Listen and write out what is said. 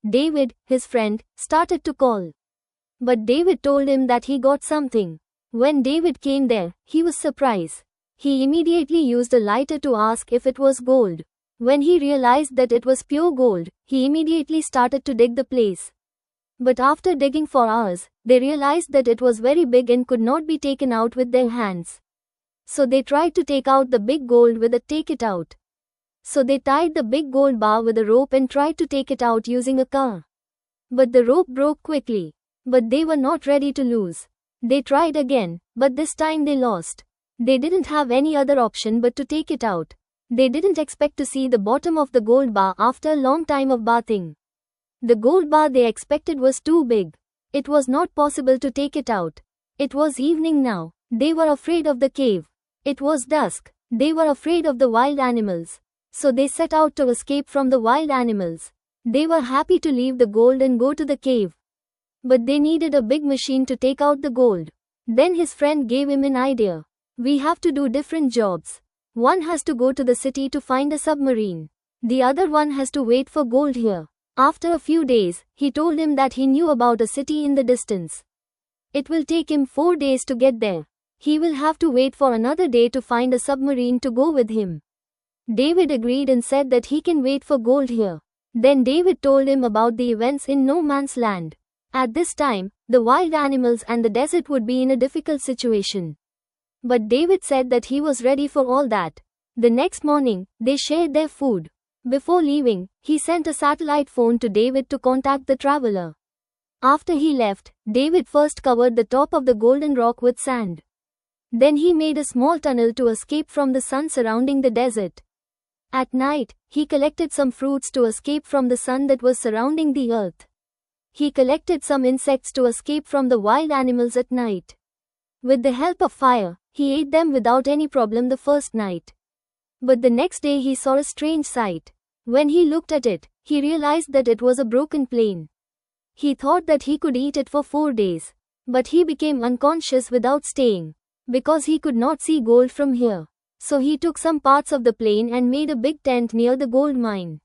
David, his friend, started to call. But David told him that he got something. When David came there, he was surprised. He immediately used a lighter to ask if it was gold. When he realized that it was pure gold, he immediately started to dig the place. But after digging for hours, they realized that it was very big and could not be taken out with their hands. So they tried to take out the big gold with a take it out. So they tied the big gold bar with a rope and tried to take it out using a car. But the rope broke quickly. But they were not ready to lose. They tried again, but this time they lost. They didn't have any other option but to take it out. They didn't expect to see the bottom of the gold bar after a long time of bathing. The gold bar they expected was too big. It was not possible to take it out. It was evening now. They were afraid of the cave. It was dusk. They were afraid of the wild animals. So they set out to escape from the wild animals. They were happy to leave the gold and go to the cave. But they needed a big machine to take out the gold. Then his friend gave him an idea. We have to do different jobs. One has to go to the city to find a submarine. The other one has to wait for gold here. After a few days, he told him that he knew about a city in the distance. It will take him 4 days to get there. He will have to wait for another day to find a submarine to go with him. David agreed and said that he can wait for gold here. Then David told him about the events in No Man's Land. At this time, the wild animals and the desert would be in a difficult situation. But David said that he was ready for all that. The next morning, they shared their food. Before leaving, he sent a satellite phone to David to contact the traveler. After he left, David first covered the top of the golden rock with sand. Then he made a small tunnel to escape from the sun surrounding the desert. At night, he collected some fruits to escape from the sun that was surrounding the earth. He collected some insects to escape from the wild animals at night. With the help of fire, he ate them without any problem the first night. But the next day he saw a strange sight. When he looked at it, he realized that it was a broken plane. He thought that he could eat it for 4 days. But he became unconscious without staying. Because he could not see gold from here. So he took some parts of the plane and made a big tent near the gold mine.